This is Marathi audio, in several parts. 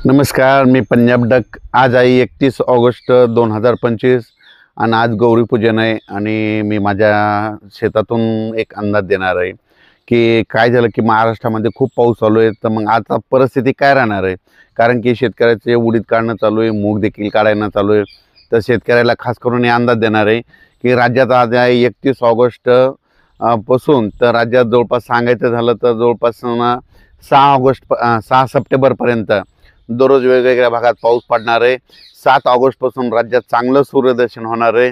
नमस्कार, मी पंजाब डक। आज आहे 31 ऑगस्ट 2025 आणि आज गौरीपूजन आहे आणि मी माझ्या शेतातून एक अंदाज देणार आहे की काय झालं की महाराष्ट्रामध्ये खूप पाऊस चालू आहे। तर मग आता परिस्थिती काय राहणार आहे, कारण की शेतकऱ्याचे उडीद काढणं चालू आहे, मूग देखील काढणं चालू आहे। तर शेतकऱ्याला खास करून हे अंदाज देणार आहे की राज्यात आज आहे 31 ऑगस्ट पासून तर राज्यात जवळपास सांगायचं झालं तर जवळपास 6 सप्टेंबरपर्यंत दररोज वेगवेगळ्या भागात पाऊस पडणार आहे। 7 ऑगस्टपासून राज्यात चांगलं सूर्यदर्शन होणार आहे।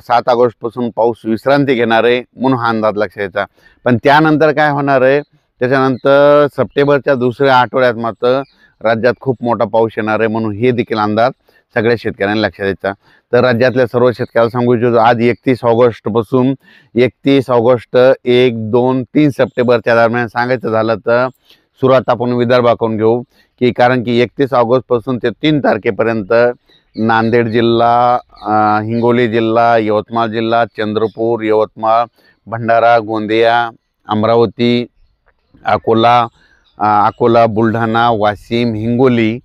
7 ऑगस्टपासून पाऊस विश्रांती घेणार आहे म्हणून हा अंदाज लक्षात घ्यायचा। पण त्यानंतर काय होणार आहे, त्याच्यानंतर सप्टेंबरच्या दुसऱ्या आठवड्यात मात्र राज्यात खूप मोठा पाऊस येणार आहे म्हणून हे देखील अंदाज सगळ्या शेतकऱ्यांना लक्षात द्यायचा। तर राज्यातल्या सर्व शेतकऱ्याला सांगू इच्छितो, आज 31 ऑगस्टपासून 31 ऑगस्ट 1, 2, 3 सप्टेंबरच्या दरम्यान सांगायचं झालं तर सुरुवात आपण विदर्भाकडून घेऊ की कारण की 31 ऑगस्टपासून ते 3 तारखेपर्यंत नांदेड जिल्हा, हिंगोली जिल्हा, यवतमाळ जिल्हा, चंद्रपूर, यवतमाळ, भंडारा, गोंदिया, अमरावती, अकोला, बुलढाणा, वाशिम, हिंगोली,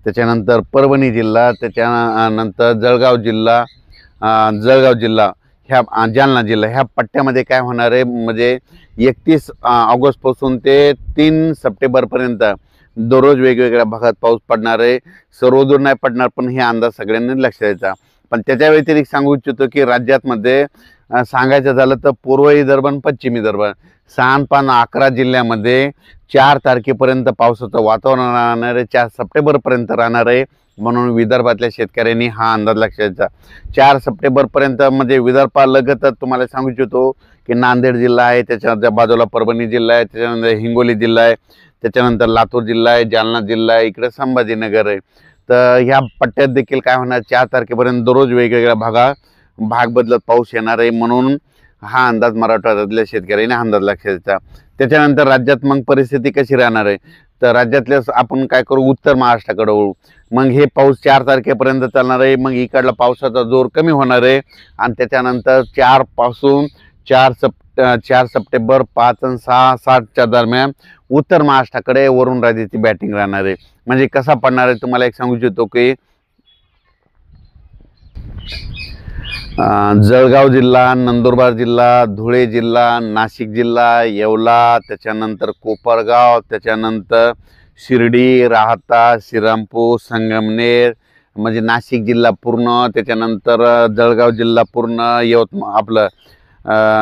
त्याच्यानंतर परभणी जिल्हा, त्याच्यानंतर जळगाव जिल्हा, ह्या जालना जिल्हा, ह्या पट्ट्यामध्ये काय होणार आहे म्हणजे 31 ऑगस्टपासून ते 3 सप्टेंबरपर्यंत दररोज वेगवेगळ्या भागात पाऊस पडणार आहे। सर्वदूर नाही पडणार, पण हे अंदाज सगळ्यांनी लक्षात द्यायचा। पण त्याच्या व्यतिरिक्त सांगू इच्छितो की राज्यामध्ये सांगायचं झालं तर पूर्व विदर्भ आणि पश्चिम विदर्भ 11 जिल्ह्यामध्ये 4 तारखेपर्यंत पावसाचं वातावरण राहणार आहे, 4 सप्टेंबरपर्यंत राहणार आहे म्हणून विदर्भातल्या शेतकऱ्यांनी हा अंदाज लक्षात द्यायचा। 4 सप्टेंबरपर्यंत म्हणजे विदर्भालगतच तुम्हाला सांगू इच्छितो की नांदेड जिल्हा आहे, त्याच्या बाजूला परभणी जिल्हा आहे, त्याच्यानंतर हिंगोली जिल्हा आहे, त्याच्यानंतर लातूर जिल्हा आहे, जालना जिल्हा आहे, इकडे संभाजीनगर आहे। तर ह्या पट्ट्यात देखील काय होणार, 4 तारखेपर्यंत दररोज वेगवेगळ्या भाग बदलत पाऊस येणार आहे म्हणून हा अंदाज मराठवाड्यातल्या शेतकऱ्यांनी अंदाज लक्षात द्यायचा। त्याच्यानंतर राज्यात मग परिस्थिती कशी राहणार आहे, तर राज्यातल्या आपण काय करू, उत्तर महाराष्ट्राकडे वळू। मग हे पाऊस 4 तारखेपर्यंत चालणार आहे, मग इकडला पावसाचा जोर कमी होणार आहे आणि त्याच्यानंतर 4 पासून 4 सप्टेंबर 5 आणि 6, 7च्या दरम्यान उत्तर महाराष्ट्राकडे वरुण राजाची बॅटिंग राहणार आहे। म्हणजे कसा पडणार आहे तुम्हाला एक सांगू इच्छितो की जळगाव जिल्हा, नंदुरबार जिल्हा, धुळे जिल्हा, नाशिक जिल्हा, येवला, त्याच्यानंतर कोपरगाव, त्याच्यानंतर शिर्डी, राहाता, श्रीरामपूर, संगमनेर म्हणजे नाशिक जिल्हा पूर्ण, त्याच्यानंतर जळगाव जिल्हा पूर्ण, आपलं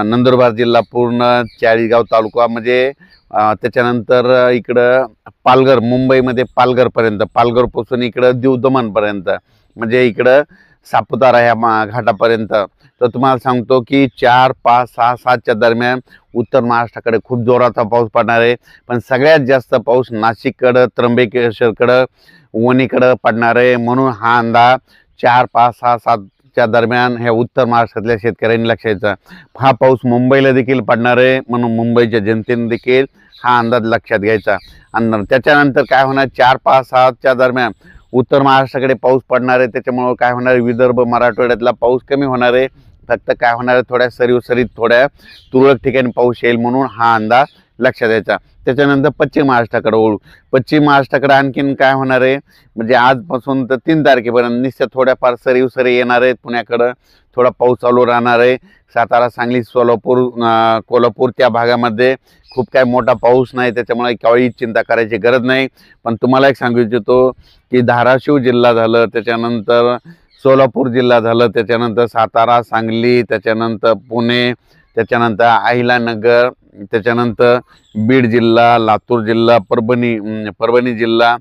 नंदुरबार जिल्हा पूर्ण, चाळीसगाव तालुका म्हणजे त्याच्यानंतर इकडं पालघर, मुंबईमध्ये पालघरपर्यंत, पालघरपासून इकडं दीव दमणपर्यंत म्हणजे इकडं सापुतारा ह्या घाटापर्यंत। तर तुम्हाला सांगतो की 4, 5, 6, 7च्या दरम्यान उत्तर महाराष्ट्राकडे खूप जोराचा पाऊस पडणार आहे। पण सगळ्यात जास्त पाऊस नाशिककडं, त्र्यंबकेश्वरकडं, वणीकडं पडणार आहे म्हणून हा अंदाज 4, 5, 6, 7च्या दरम्यान ह्या उत्तर महाराष्ट्रातल्या शेतकऱ्यांनी लक्षात द्यायचा। हा पाऊस मुंबईला देखील पडणार आहे म्हणून मुंबईच्या जनतेने देखील हा अंदाज लक्षात घ्यायचा। आणि त्याच्यानंतर काय होणार, 4, 5, 6च्या दरम्यान उत्तर महाराष्ट्राकडे पाऊस पडणार आहे, त्याच्यामुळे काय होणार, विदर्भ मराठवाड्यातला पाऊस कमी होणार आहे। फक्त काय होणार आहे, थोड्या सरीसरीत थोड्या तुरळक ठिकाणी पाऊस येईल म्हणून हा अंदाज लक्षात द्यायचा। त्याच्यानंतर पश्चिम महाराष्ट्राकडे वळू। पश्चिम महाराष्ट्राकडे आणखीन काय होणार आहे म्हणजे आजपासून तर 3 तारखेपर्यंत निश्चित थोड्याफार सरी येणार आहेत। पुण्याकडं थोडा पाऊस चालू राहणार आहे। सातारा, सांगली, सोलापूर, कोल्हापूर त्या भागामध्ये खूप काय मोठा पाऊस नाही, त्याच्यामुळे काही चिंता करायची गरज नाही। पण तुम्हाला एक सांगू इच्छितो की धाराशिव जिल्हा झालं, त्याच्यानंतर सोलापूर जिल्हा झालं, त्याच्यानंतर सातारा, सांगली, त्याच्यानंतर पुणे, त्याच्यानंतर अहिलानगर, त्याच्यानंतर बीड जिल्हा, लातूर जिल्हा, परभणी जिल्हा,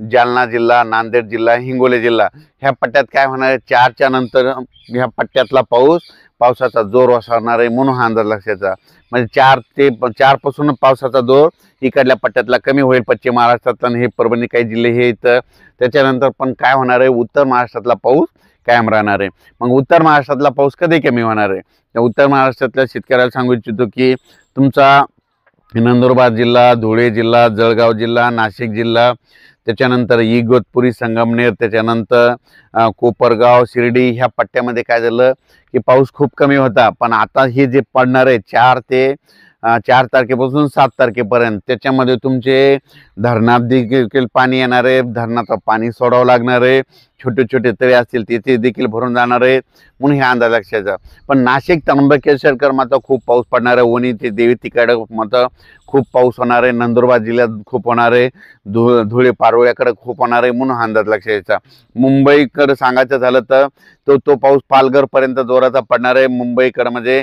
जालना जिल्हा, नांदेड जिल्हा, हिंगोली जिल्हा ह्या पट्ट्यात काय होणार आहे, 4च्या नंतर ह्या पट्ट्यातला पावसाचा जोर ओसरणार आहे म्हणून हा अंदाज लक्षात। म्हणजे 4 पासून पावसाचा जोर इकडल्या पट्ट्यातला कमी होईल, पश्चिम महाराष्ट्रात आणि हे परभणी काही जिल्हे हे इथं। त्याच्यानंतर पण काय होणार आहे, उत्तर महाराष्ट्रातला पाऊस कायम राहणार आहे। मग उत्तर महाराष्ट्रातला पाऊस कधी कमी होणार आहे, उत्तर महाराष्ट्रातल्या शेतकऱ्याला सांगू इच्छितो की तुमचा नंदुरबार जिल्हा, धुळे जिल्हा, जळगाव जिल्हा, नाशिक जिल्हा, त्याच्यानंतर इगतपुरी, संगमनेर, त्याच्यानंतर कोपरगाव, शिर्डी ह्या पट्ट्यामध्ये काय झालं की पाऊस खूप कमी होता। पण आता हे जे पडणार आहे 4 ते 4 तारखेपासून 7 तारखेपर्यंत त्याच्यामध्ये तुमचे धरणात देखील पाणी येणार आहे, धरणाचं पाणी सोडावं लागणार आहे, छोटे छोटे तळे असतील तिथे देखील भरून जाणार आहे, म्हणून हे अंदाज लक्षाचा. पण नाशिक त्र्यंबकेश्वर मात्र खूप पाऊस पडणार आहे, वणी ते देवी तिकडे मात्र खूप पाऊस होणार आहे, नंदुरबार जिल्ह्यात खूप होणार आहे, धुळे पारोळ्याकडे खूप होणार आहे, म्हणून हा अंदाज लक्षाचा. मुंबईकडे सांगायचं झालं तर तो पाऊस पालघरपर्यंत जोराचा पडणार आहे. मुंबईकडे म्हणजे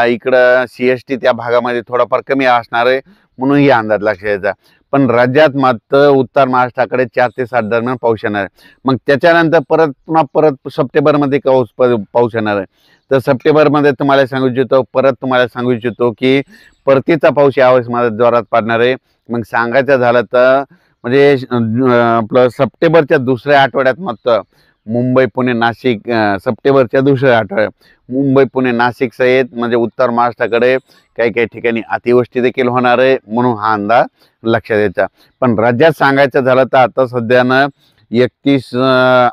इकडं CST त्या भागामध्ये थोडाफार कमी असणार आहे, म्हणून ही अंदाज लक्षाचा. पण राज्यात मात्र उत्तर महाराष्ट्राकडे 4 ते 7 दरम्यान पाऊस येणार आहे. मग त्याच्यानंतर परत सप्टेंबरमध्ये पाऊस येणार आहे. तर सप्टेंबरमध्ये तुम्हाला सांगू इच्छितो की परतीचा पाऊस यावेळेस मला जोरात पडणार आहे. मग सांगायचं झालं तर म्हणजे आपलं सप्टेंबरच्या दुसऱ्या आठवड्यात मात्र मुंबई पुणे नाशिक, सप्टेंबरच्या दुसऱ्या आठवड्यात मुंबई पुणे नाशिक सहित म्हणजे उत्तर महाराष्ट्राकडे काही ठिकाणी अतिवृष्टी देखील होणार आहे, म्हणून हा अंदाज लक्षात द्यायचा. पण राज्यात सांगायचं झालं तर आता सध्यानं 31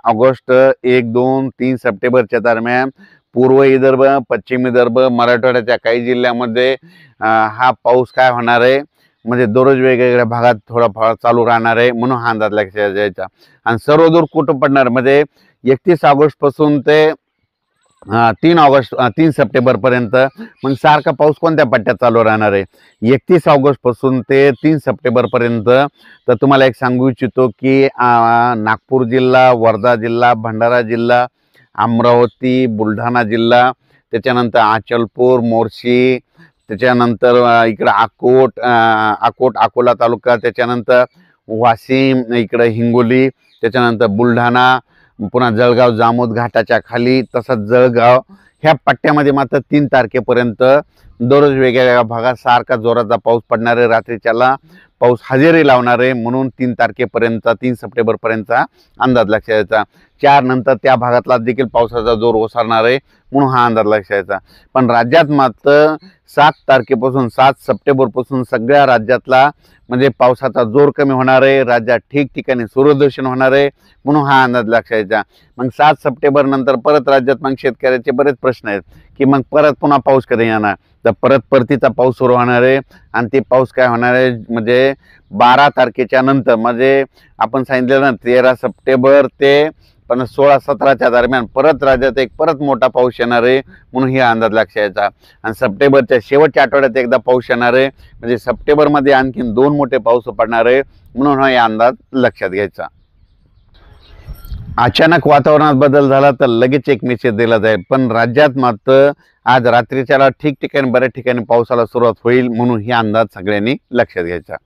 ऑगस्ट 1, 2, 3 सप्टेंबरच्या दरम्यान पूर्व विदर्भ, पश्चिम विदर्भ, मराठवाड्याच्या काही जिल्ह्यामध्ये हा पाऊस काय होणार आहे म्हणजे दररोज वेगवेगळ्या भागात थोडाफार चालू राहणार आहे, म्हणून हा अंदाज लक्षात द्यायचा. आणि सर्वदूर कुठं पडणार म्हणजे 31 ऑगस्ट पासून ते 3 सप्टेंबरपर्यंत. मग सारखा पाऊस कोणत्या पट्ट्यात चालू राहणार आहे 31 ऑगस्ट पासून ते 3 सप्टेंबरपर्यंत. तर तुम्हाला एक सांगू इच्छितो की नागपूर जिल्हा, वर्धा जिल्हा, भंडारा जिल्हा, अमरावती, बुलढाणा जिल्हा, त्याच्यानंतर अचलपूर, मोर्शी, त्याच्यानंतर इकडं अकोला तालुका, त्याच्यानंतर वाशिम, इकडं हिंगोली, त्याच्यानंतर बुलढाणा, पुन्हा जळगाव, जामोद घाटाच्या खाली, तसंच जळगाव ह्या पट्ट्यामध्ये मात्र 3 तारखेपर्यंत दररोज वेगवेगळ्या भागात सारखा जोराचा पाऊस पडणार आहे. रात्रीच्याला पाऊस हजेरी लावणार आहे, म्हणून 3 सप्टेंबरपर्यंतचा अंदाज लक्षात यायचा. 4 नंतर त्या भागातला देखील पावसाचा जोर ओसरणार आहे, म्हणून हा अंदाज लक्षात यायचा. पण राज्यात मात्र 7 सप्टेंबरपासून सगळ्या राज्यातला म्हणजे पावसाचा जोर कमी होणार आहे, राज्यात ठिकठिकाणी सूर्यदर्शन होणार आहे, म्हणून हा अंदाज लक्षात यायचा. मग 7 सप्टेंबर नंतर परत राज्यात मग शेतकऱ्याचे बरेच प्रश्न आहेत की मग परत पुन्हा पाऊस कधी येणार. तर परतीचा पाऊस सुरू होणार आहे आणि ते पाऊस काय होणार आहे म्हणजे 12 तारखेच्या नंतर म्हणजे आपण सांगितलं ना 13 सप्टेंबर ते 16-17च्या दरम्यान परत राज्यात परत मोठा पाऊस येणार आहे, म्हणून ही अंदाज लक्षात यायचा. आणि सप्टेंबरच्या शेवटच्या आठवड्यात एकदा पाऊस येणार आहे, म्हणजे सप्टेंबरमध्ये आणखीन 2 मोठे पाऊस पडणार आहे, म्हणून हा अंदाज लक्षात घ्यायचा. अचानक वातावरणात बदल झाला तर लगेच एक मेसेज दिला जाईल, पण राज्यात मात्र आज रात्रीच्याला ठिकठिकाणी बऱ्याच ठिकाणी पावसाला सुरुवात होईल, म्हणून ही अंदाज सगळ्यांनी लक्षात घ्यायचा.